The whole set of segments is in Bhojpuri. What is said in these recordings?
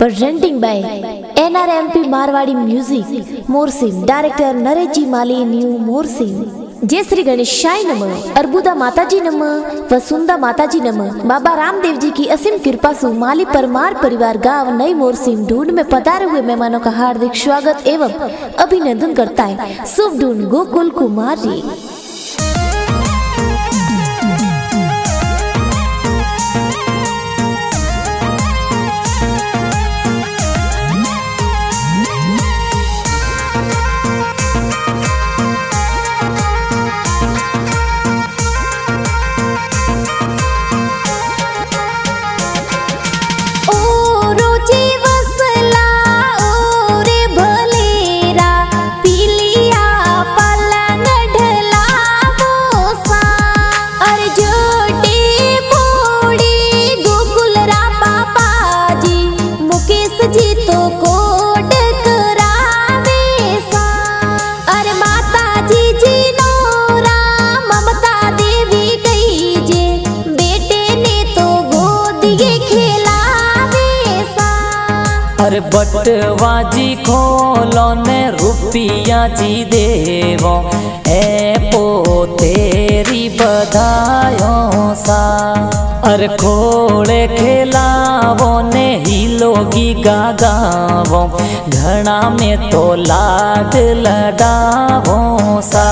Presenting by NRMP Marwadi Music, Morsin, Director Naresh Ji Mali, New Morsin. जय श्री गणेशाय नमः, अर्बुदा माता जी नमः, वसुंदा माता जी नमः। बाबा रामदेव जी की असीम कृपा से माली परमार परिवार गांव नई मोरसिंह ढूंढ में पधारे हुए मेहमानों का हार्दिक स्वागत एवं अभिनंदन करता है शुभ ढूंढ गोकुल कुमार जी। अरे बटवाजी खोलो ने रुपया जी देवो ए पो तेरी बधायो सा। अरे खोले खेलावो ने हिलोगी गागावो घना में तो लाड लगावो सा।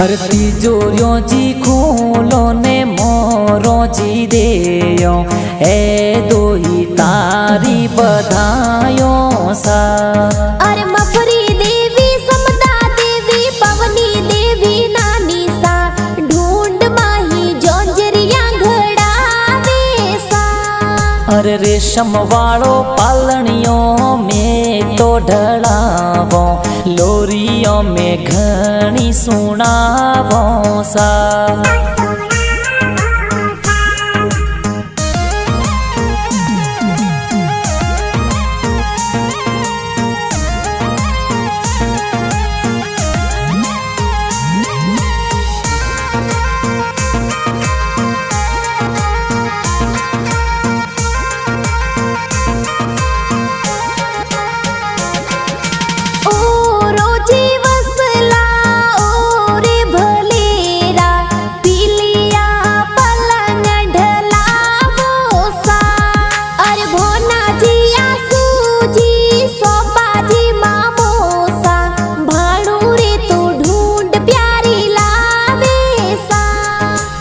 अरे तिजोरियों जी खोलो ने मोरो जी देयो ए दो ही तारी बधायो सा। अरे मफरी देवी समदा देवी पवनी देवी नानी सा ढूंढ माही जोंजरिया घड़ावे सा। अरे रेशम वालो पालनियों में तो ढलावो लोरियों में घनी सुनावो सा।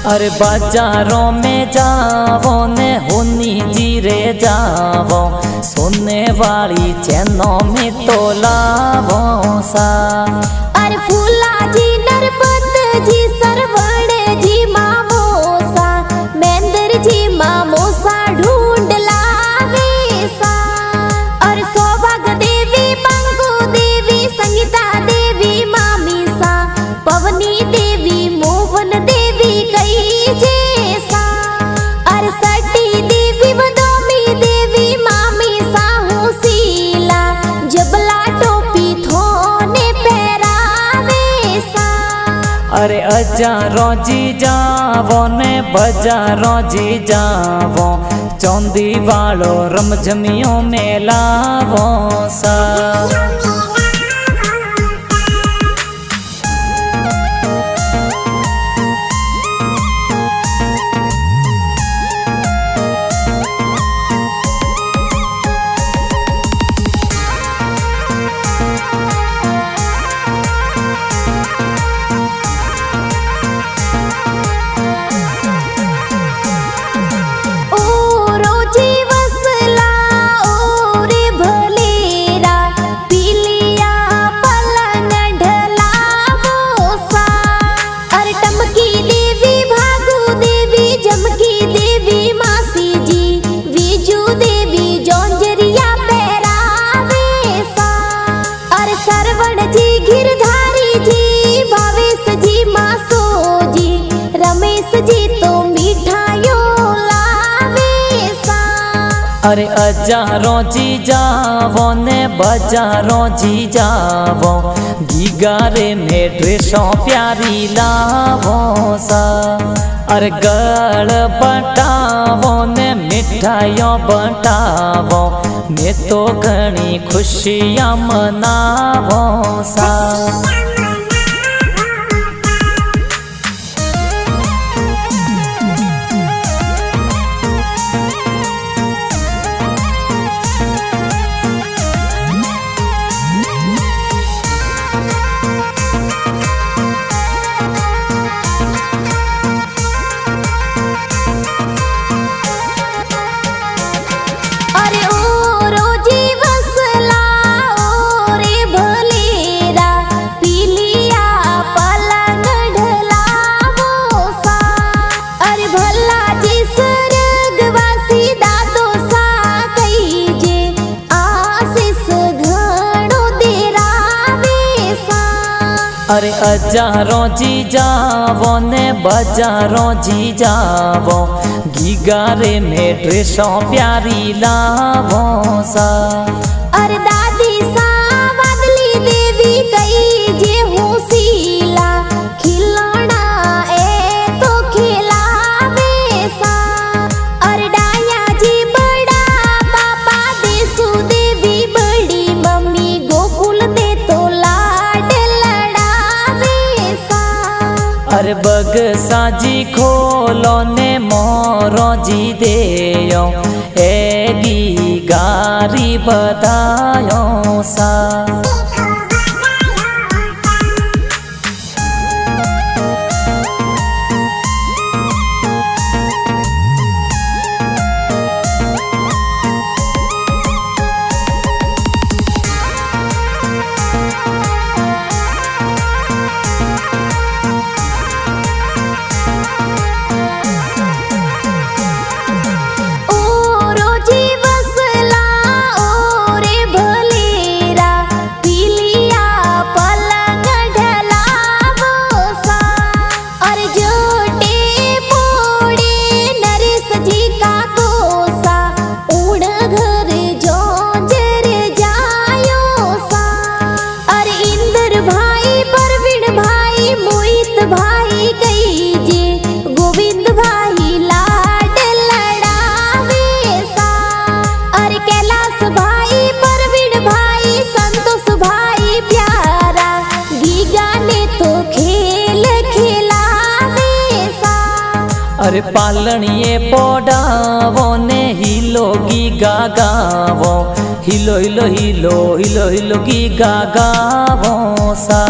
अरे बाजारों में जावो ने होनी जीरे जावो सोने वाली चैनों में तो लावो सा। अरे फूला जी नरपत जी सरवण जी मामोसा मेंदर जी मामोसा ढूंढ लावे सा। और सौभाग देवी बंगो देवी संगीता देवी मामी सा पवनी देवी मोहन देवी कई जैसा। और सटी देवी बदोमी देवी मामी साहू सीला जबला टोपी थोने पहरावे सा। अरे अजारो जी जावो ने बजारो जी जावो चौंदी वालो रमझमियों में लावो सा। ओ रोजी वसला ओ अरे अजारो जी जावो ने बजारो जी जावो गीगारे में ड्रेसों प्यारी लावो सा। अरे गल बटावो ने मिठाइयों बटावो ने तो घनी खुशियाँ मनावो सा। अरे अजारो जी जावो ने बजारो जी जावो गीगारे में ड्रेसों प्यारी लावो सा। अरे दादी सा वादली देवी कई जे होसीला खिलौना ए तो खिलावे सा। अरे डाया जी बड़ा पापा देसु देवी बड़ी मम्मी गोकुल दे तो लाड लड़ावे सा। अरे बग साजी खोलो ने मोरो जी देयो एगी गारी बधायो सा। अरे पालनिए पोडावो ने हिलो गीगा गावो हिलो हिलो हिलो हिलो हिलो गीगा गावो सा।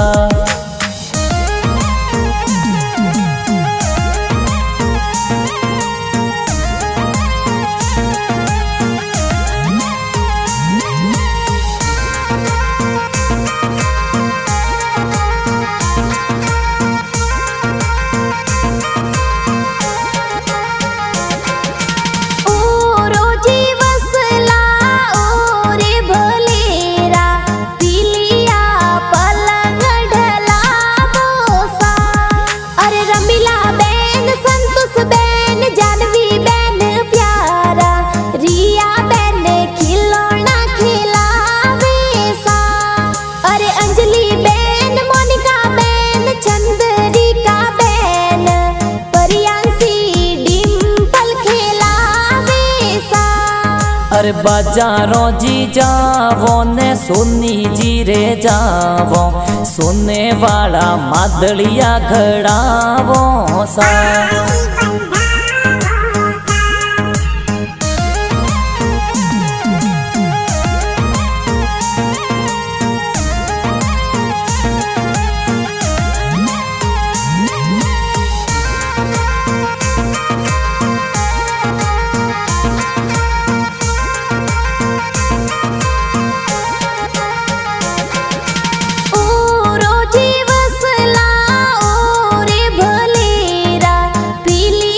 अरे बाजारो जी जावो ने सोनी जी रे जावो सोने वाला मादलिया घड़ावो सा। ओ रोजी वसला ओ रे भलेरा पीली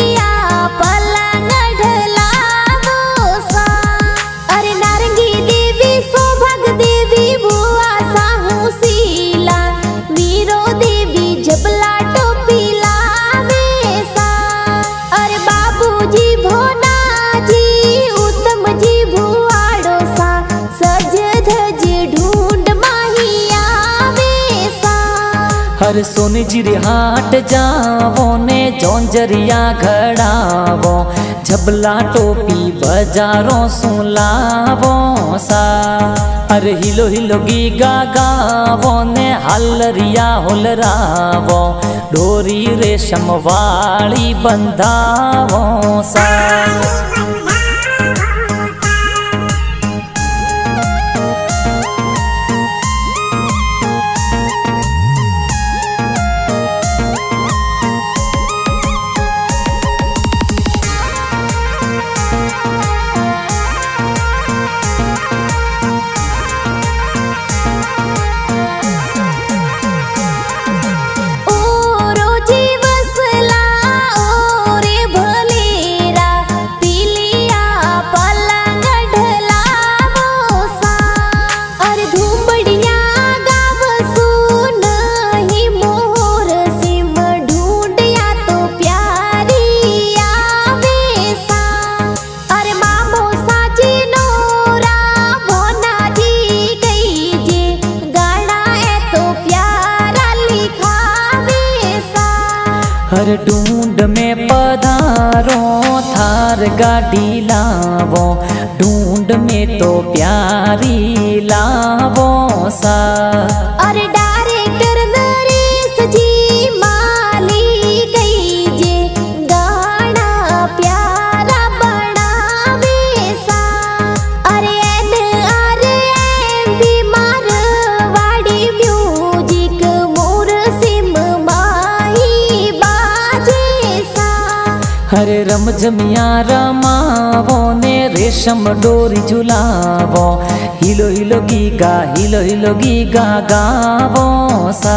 अरे सोनी जीरे हाट जावो ने जोंजरिया घड़ावो झबला टोपी बजारों सुलावो सा। अरे हिलो हिलो गीगा गावो ने हलरिया होलरावो डोरी रेशम वाली बंधावो सा। हर ढूंढ में पधारो थार गाड़ी लावो ढूंढ में तो प्यारी लावो सा। अरे डायरेक्टर नरेश जी माली गई जे गाना प्यारा बनावे सा। अरे NRMP मारवाड़ी म्यूजिक मोर सिम माही बाजे सा। हरे रमझमिया रमावो ने रेशम डोरी झुलावो हिलो हिलो गीगा गावो सा।